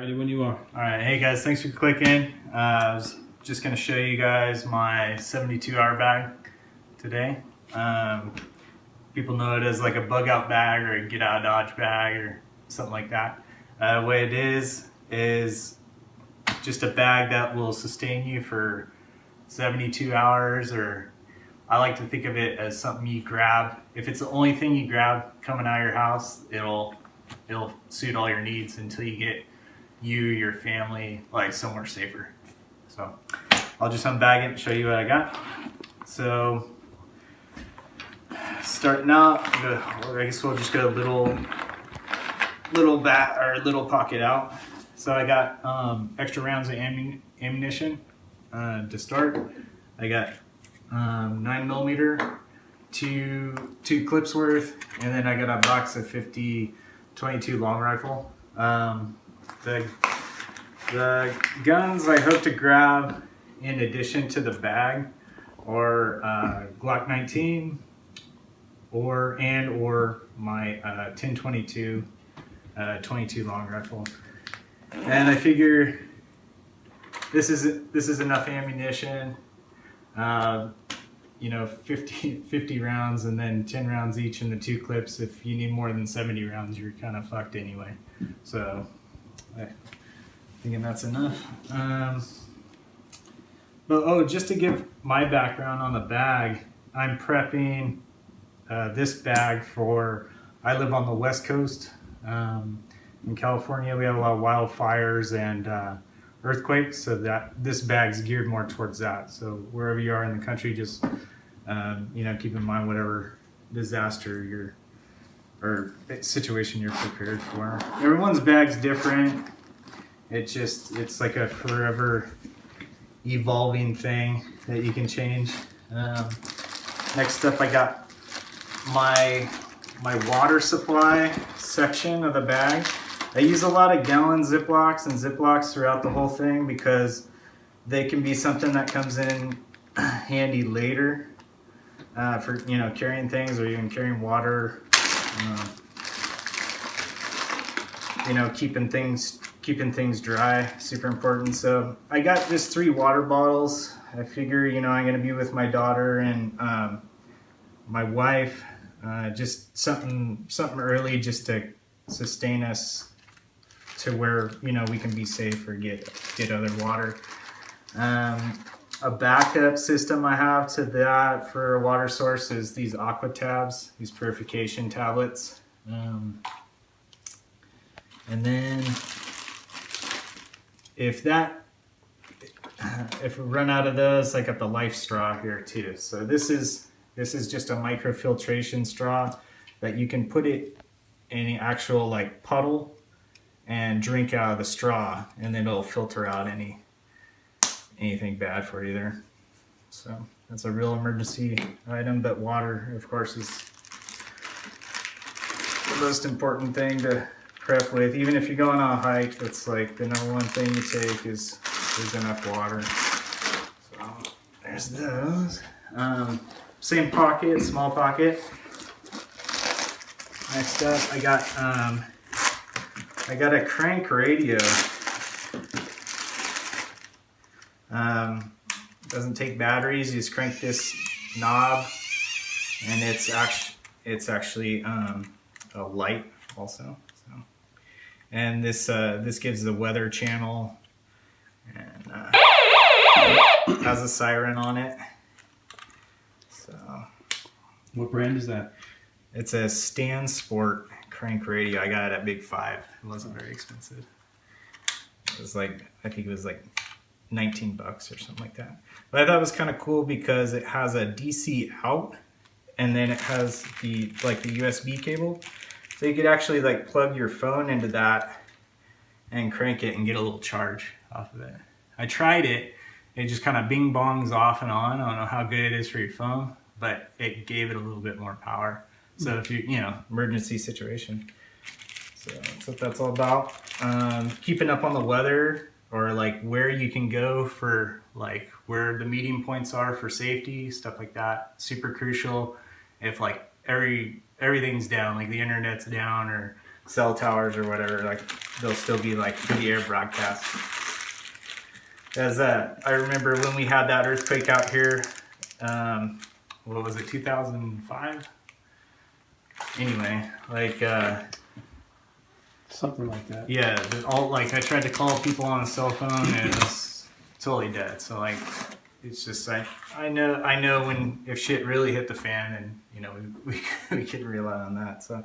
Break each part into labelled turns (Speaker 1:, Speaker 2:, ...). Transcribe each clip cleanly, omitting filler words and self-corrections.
Speaker 1: Ready when you are.
Speaker 2: All right, hey guys, thanks for clicking. I was just gonna show you guys my 72-hour bag today. People know it as like a bug out bag or a get out of Dodge bag or something like that. The way it is just a bag that will sustain you for 72 hours, or I like to think of it as something you grab. If it's the only thing you grab coming out of your house, it'll suit all your needs until you get your family like somewhere safer. So I'll just unbag it and show you what I got. So starting out, I guess we'll just go little pocket out. So I got extra rounds of ammunition to start. I got 9mm, two clips worth, and then I got a box of 50 22 long rifle. The guns I hope to grab in addition to the bag or Glock 19 or my 10-22 22 long rifle. And I figure this is enough ammunition. 50 rounds and then 10 rounds each in the two clips. If you need more than 70 rounds, you're kind of fucked anyway. So I'm thinking that's enough. But just to give my background on the bag, I'm prepping this bag for, I live on the West Coast. In California, we have a lot of wildfires and earthquakes, so that this bag's geared more towards that. So wherever you are in the country, just keep in mind whatever disaster or situation you're prepared for. Everyone's bag's different. It's like a forever evolving thing that you can change. Next up, I got my water supply section of the bag. I use a lot of gallon Ziplocs throughout the whole thing because they can be something that comes in handy later for carrying things or even carrying water. Keeping things dry, super important. So I got just 3 water bottles. I figure I'm gonna be with my daughter and my wife. Just something early just to sustain us to where we can be safe or get other water. A backup system I have to that for a water source is these aqua tabs, these purification tablets. And then if we run out of those, I got the life straw here too. So this is just a microfiltration straw that you can put it in the actual like puddle and drink out of the straw, and then it'll filter out anything bad for you there. So that's a real emergency item, but water, of course, is the most important thing to prep with. Even if you're going on a hike, that's like the #1 thing you take is enough water. So there's those. Same pocket, small pocket. Next up, I got a crank radio. Doesn't take batteries. You just crank this knob, and it's actually a light also. So, and this gives the weather channel and has a siren on it. So,
Speaker 1: What brand is that?
Speaker 2: it's a Stan Sport crank radio. I got it at Big 5. It wasn't very expensive. It was like, I think it was like $19 or something like that. But I thought it was kind of cool because it has a DC out, and then it has the USB cable. So you could actually like plug your phone into that and crank it and get a little charge off of it. I tried it. It just kind of bing bongs off and on. I don't know how good it is for your phone, but it gave it a little bit more power. So if you emergency situation. So that's what that's all about. Keeping up on the weather, or like where you can go for like where the meeting points are for safety, stuff like that. Super crucial. If like everything's down, like the internet's down or cell towers or whatever, like they'll still be like for the air broadcast. As I remember when we had that earthquake out here, what was it, 2005? Anyway, like
Speaker 1: Something like that.
Speaker 2: yeah, all like I tried to call people on a cell phone and it was totally dead. So like it's just like I know when if shit really hit the fan, and you know we can rely on that. So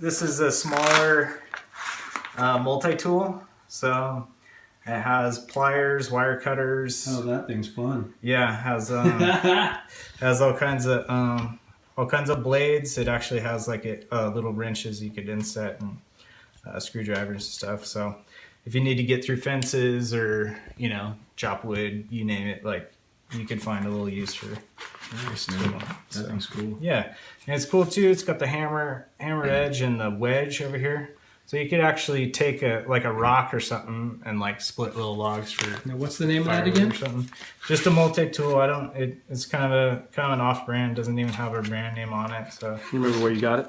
Speaker 2: this is a smaller multi-tool. So it has pliers, wire cutters.
Speaker 1: Oh, that thing's fun.
Speaker 2: Yeah, it has all kinds of blades. It actually has like little wrenches you could inset and screwdrivers and stuff. So if you need to get through fences or chop wood, you name it, like you could find a little use for this tool.
Speaker 1: That thing's cool.
Speaker 2: Yeah, and it's cool too. It's got the hammer edge and the wedge over here. So you could actually take a rock or something and like split little logs for.
Speaker 1: Now, what's the name of that
Speaker 2: firewood
Speaker 1: again?
Speaker 2: or something. Just a multi-tool. It's kind of an off-brand. Doesn't even have a brand name on it. So
Speaker 1: You remember where you got it?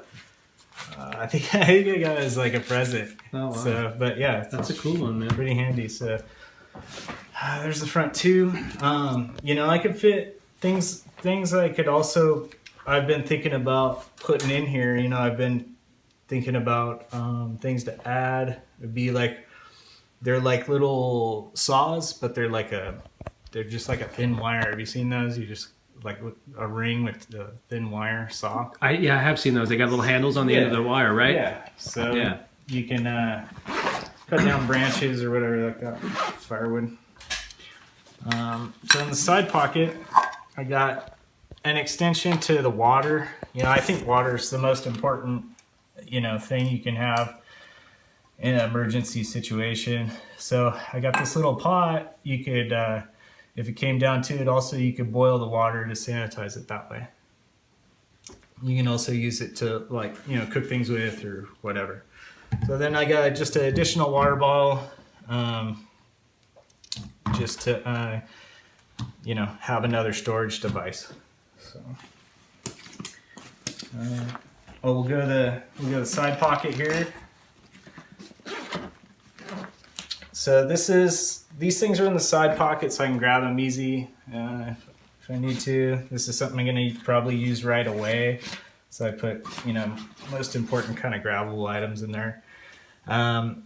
Speaker 2: I think I got it as like a present.
Speaker 1: Oh, wow.
Speaker 2: So, but yeah,
Speaker 1: That's a cool one, man.
Speaker 2: pretty handy. So there's the front too. I could fit things I could also. I've been thinking about putting in here. I've been thinking about things to add. It'd be like they're like little saws, but they're just like a thin wire. Have you seen those? You just like a ring with the thin wire saw.
Speaker 1: I have seen those. They got little handles on the end of the wire, right?
Speaker 2: Yeah. So
Speaker 1: Yeah.
Speaker 2: you can cut down branches or whatever like that. Firewood. So in the side pocket, I got an extension to the water. I think water is the most important thing you can have in an emergency situation. So I got this little pot. You could, if it came down to it, also you could boil the water to sanitize it that way. You can also use it to cook things with or whatever. So then I got just an additional water bottle, just to have another storage device. So. We'll go to the side pocket here. So these things are in the side pocket, so I can grab them easy if I need to. This is something I'm going to probably use right away. So I put most important kind of grabbable items in there.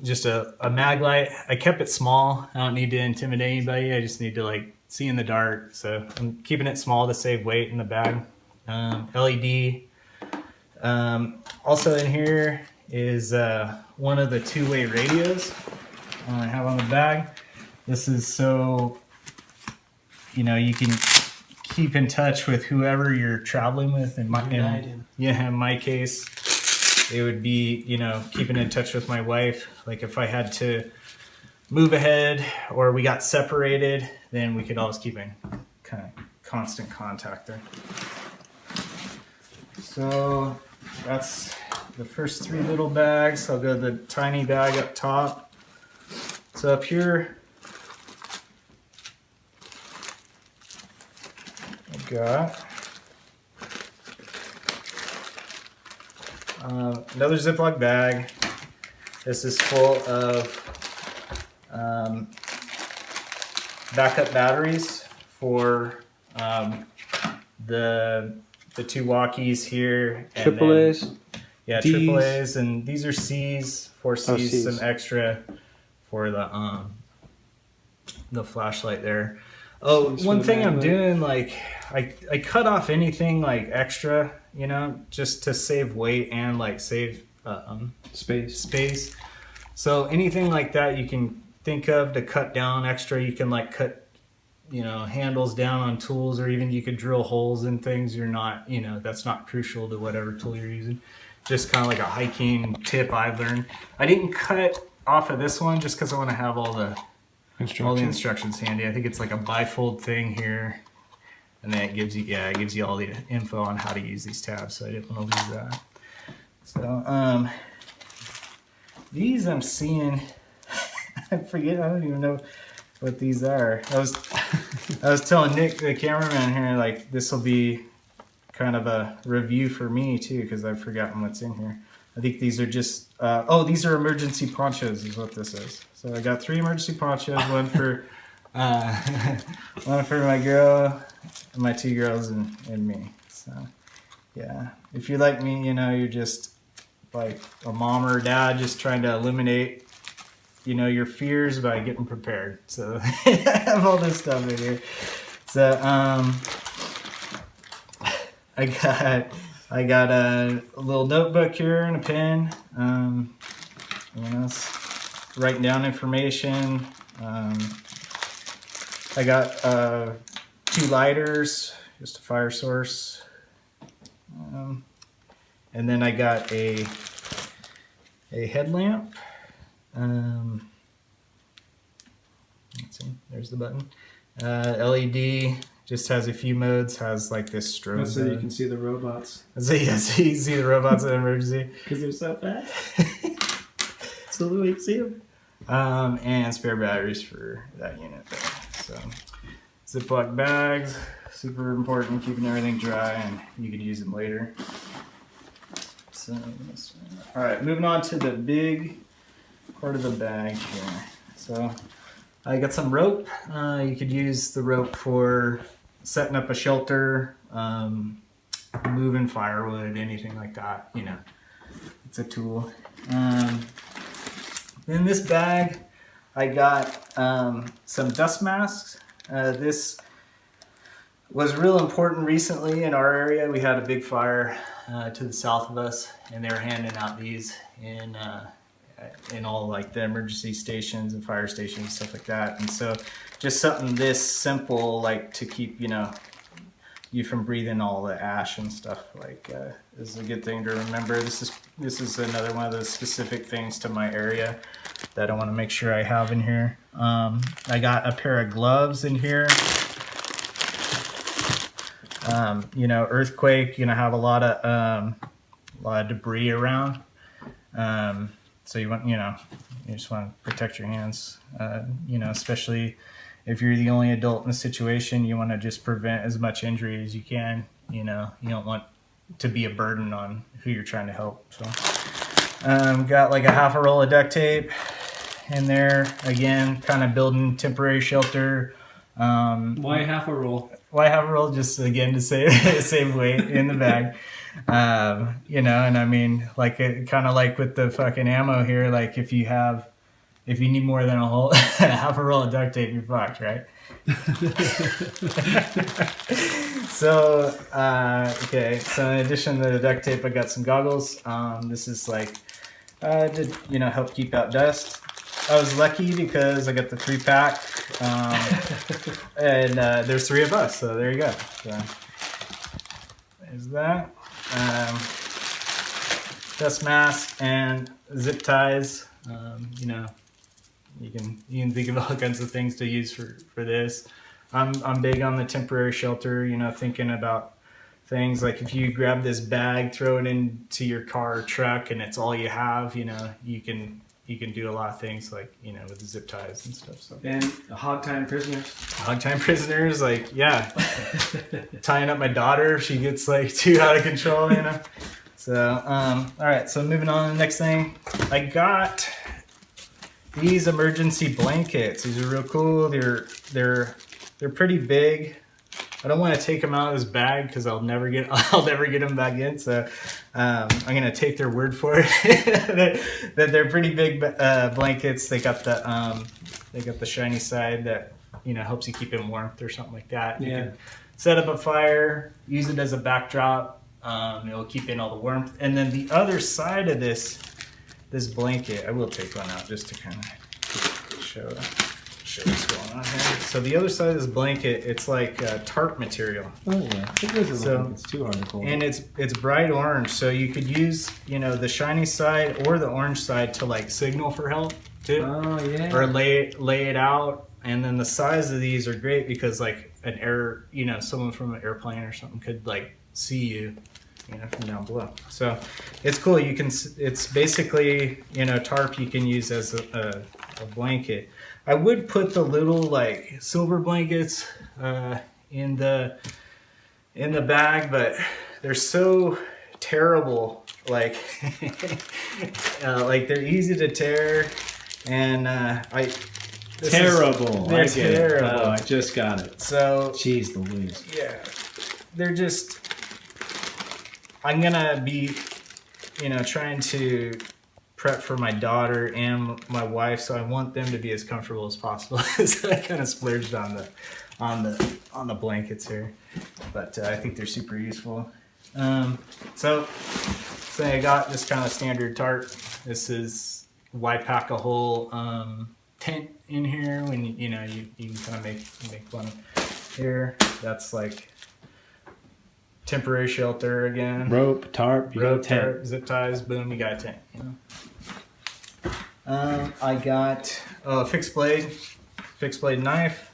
Speaker 2: Just a mag light. I kept it small. I don't need to intimidate anybody. I just need to see in the dark. So I'm keeping it small to save weight in the bag. LED. Also in here is one of the two-way radios I have on the bag. This is so you can keep in touch with whoever you're traveling with. In my case, it would be keeping in touch with my wife. Like if I had to move ahead or we got separated, then we could always keep in kind of constant contact there. So that's the first three little bags. I'll go to the tiny bag up top. So up here, I've got another Ziploc bag. This is full of backup batteries for the two walkies here.
Speaker 1: Triple A's?
Speaker 2: Yeah,
Speaker 1: D's.
Speaker 2: triple A's, and these are C's, 4 C's,
Speaker 1: C's.
Speaker 2: some extra for the flashlight there. Oh,
Speaker 1: C's
Speaker 2: one
Speaker 1: for the
Speaker 2: thing I'm
Speaker 1: backlight.
Speaker 2: doing, I cut off anything extra, just to save weight and save space. So anything like that you can think of to cut down extra. You can cut handles down on tools, or even you could drill holes in things. You're not that's not crucial to whatever tool you're using. Just kind of like a hiking tip I've learned. I didn't cut off of this one just because I want to have all the instructions handy. I think it's like a bifold thing here, and then it gives you all the info on how to use these tabs. So I didn't want to lose that. So these I'm seeing, I forget. I don't even know what these are. I was telling Nick, the cameraman here, this will be kind of a review for me too, because I've forgotten what's in here.
Speaker 3: I think these are just, these are emergency ponchos is what this is. So I got 3 emergency ponchos, one for one for my girl, my 2 girls, and me. So yeah, if you're like me, you're just like a mom or a dad just trying to eliminate, your fears by getting prepared. So I have all this stuff in here. So I got a little notebook here and a pen. Writing down information. I got 2 lighters, just a fire source. And then I got a headlamp. Let's see, there's the button. LED, just has a few modes, has like this strobe.
Speaker 1: That's so you can see the robots.
Speaker 3: So yeah, so you see the robots in emergency.
Speaker 1: Because they're so fast. So the way you see them.
Speaker 3: And spare batteries for that unit there. So Ziploc bags, super important, keeping everything dry, and you could use them later. So, all right, moving on to the big part of the bag here. So I got some rope. You could use the rope for setting up a shelter, moving firewood, anything like that. It's a tool. In this bag, I got some dust masks. This was real important recently in our area. We had a big fire to the south of us, and they were handing out these in all like the emergency stations and fire stations and stuff like that. And so just something this simple, like to keep you from breathing all the ash and stuff, is a good thing to remember. This is another one of those specific things to my area that I want to make sure I have in here. I got a pair of gloves in here. Earthquake, have a lot of debris around. So you just want to protect your hands, especially if you're the only adult in the situation. You want to just prevent as much injury as you can. You don't want to be a burden on who you're trying to help. So got like a half a roll of duct tape in there, again, kind of building temporary shelter.
Speaker 1: Why half a roll?
Speaker 3: Why half a roll? Just again to save weight in the bag. And I mean, kind of like with the fucking ammo here, like if you need more than a half a roll of duct tape, you're fucked, right? So in addition to the duct tape, I got some goggles. This is to help keep out dust. I was lucky because I got the 3-pack, and there's 3 of us, so there you go. So there's that. Dust mask and zip ties. You can think of all kinds of things to use for this. I'm big on the temporary shelter. Thinking about things like if you grab this bag, throw it into your car or truck, and it's all you have. You can do a lot of things with the zip ties and stuff. So
Speaker 1: And hog time prisoners.
Speaker 3: Tying up my daughter if she gets too out of control. So all right. So moving on to the next thing, I got these emergency blankets. These are real cool. They're pretty big. I don't want to take them out of this bag because I'll never get them back in. So I'm gonna take their word for it that they're pretty big blankets. They got the shiny side that helps you keep in warmth or something like that. You can set up a fire, use it as a backdrop. It'll keep in all the warmth. And then the other side of this blanket, I will take one out just to kind of show what's going on here. So the other side of this blanket, it's like tarp material.
Speaker 1: Oh yeah, it doesn't look like it's too hard to pull.
Speaker 3: And it's bright orange, so you could use the shiny side or the orange side to signal for help too.
Speaker 1: Oh yeah.
Speaker 3: Or lay it out. And then the size of these are great because someone from an airplane or something could see you from down below. So it's cool. It's basically tarp you can use as a blanket. I would put the little silver blankets in the bag, but they're so terrible like like they're easy to tear, and
Speaker 1: Terrible.
Speaker 3: They're
Speaker 1: I get it.
Speaker 3: terrible.
Speaker 1: Oh, I just got it.
Speaker 3: So
Speaker 1: Jeez Louise.
Speaker 3: yeah, they're just. I'm gonna be, trying to prep for my daughter and my wife, so I want them to be as comfortable as possible. So I kind of splurged on the blankets here, but I think they're super useful. So I got this kind of standard tarp. This is why pack a whole tent in here when you can kind of make one here. That's like temporary shelter again.
Speaker 1: Rope, tarp, you got a tent.
Speaker 3: Tarp, zip ties, boom, you got a tent. I got a fixed blade knife.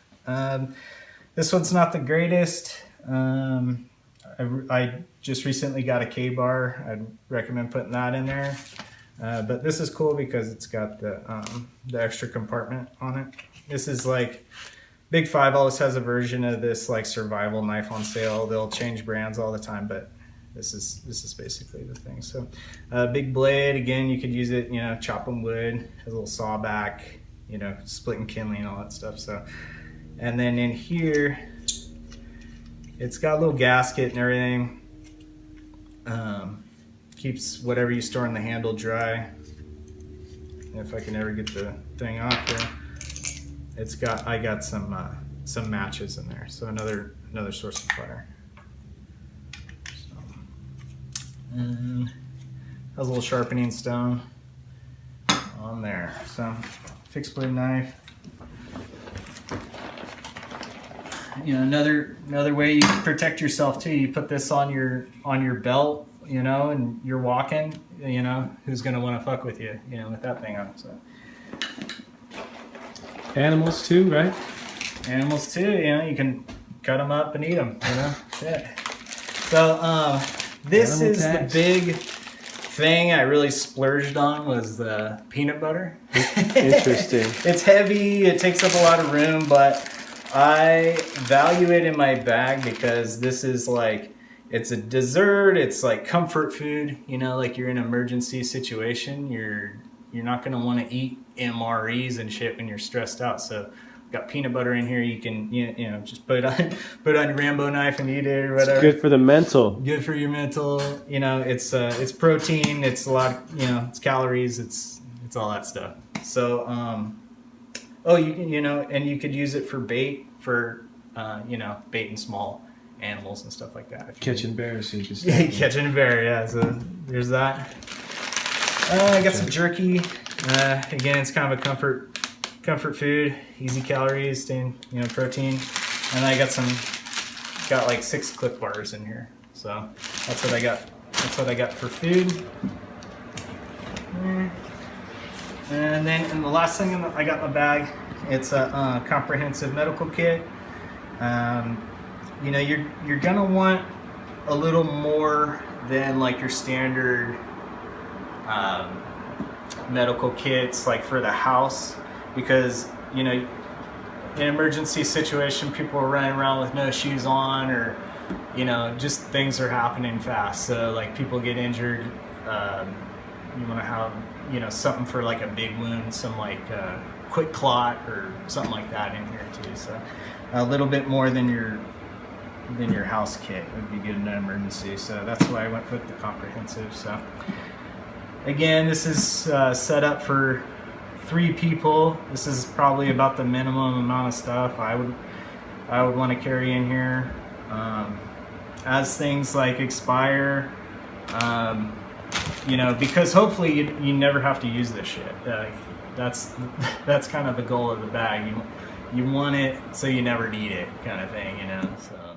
Speaker 3: This one's not the greatest. I just recently got a K-bar. I'd recommend putting that in there. But this is cool because it's got the extra compartment on it. This is like Big Five always has a version of this like survival knife on sale. They'll change brands all the time, but this is basically the thing. So big blade, again, you could use it, chopping wood, has a little saw back, splitting kindling, all that stuff. So, and then in here, it's got a little gasket and everything. Keeps whatever you store in the handle dry. If I can ever get the thing off here. I got some matches in there, so another source of fire. So, and has a little sharpening stone on there. So fixed blade knife. Another way you can protect yourself too. You put this on your belt, and you're walking. Who's gonna want to fuck with you? With that thing on. So.
Speaker 1: Animals too, right?
Speaker 3: Animals too, you can cut them up and eat them, Yeah. So this
Speaker 1: Animal
Speaker 3: is
Speaker 1: tax.
Speaker 3: the big thing I really splurged on was the peanut butter.
Speaker 1: Interesting.
Speaker 3: It's heavy, it takes up a lot of room, but I value it in my bag because this is like, it's a dessert, it's like comfort food, like you're in an emergency situation, you're not going to want to eat MREs and shit when you're stressed out. So got peanut butter in here. You can, just put it on your Rambo knife and eat it or whatever.
Speaker 1: It's good for the mental.
Speaker 3: Good for your mental. It's protein. It's a lot. It's calories. It's all that stuff. So, you can, and you could use it for bait for, bait and small animals and stuff like that.
Speaker 1: Catching bears, so you can
Speaker 3: Yeah, catching a bear. Yeah. So there's that. I got some jerky. Again, it's kind of a comfort food, easy calories, staying, protein. And I got like 6 Cliff Bars in here. So that's what I got. That's what I got for food. And then the last thing I got in the bag, it's a comprehensive medical kit. You're gonna want a little more than like your standard medical kits like for the house, because in an emergency situation people are running around with no shoes on, or just things are happening fast, so like people get injured. You want to have something for like a big wound, some like quick clot or something like that in here too. So a little bit more than your house kit would be good in an emergency, so that's why I went with the comprehensive. So again, this is set up for 3 people. This is probably about the minimum amount of stuff I would want to carry in here. As things like expire, because hopefully you never have to use this shit. That's kind of the goal of the bag. You want it so you never need it, kind of thing, So.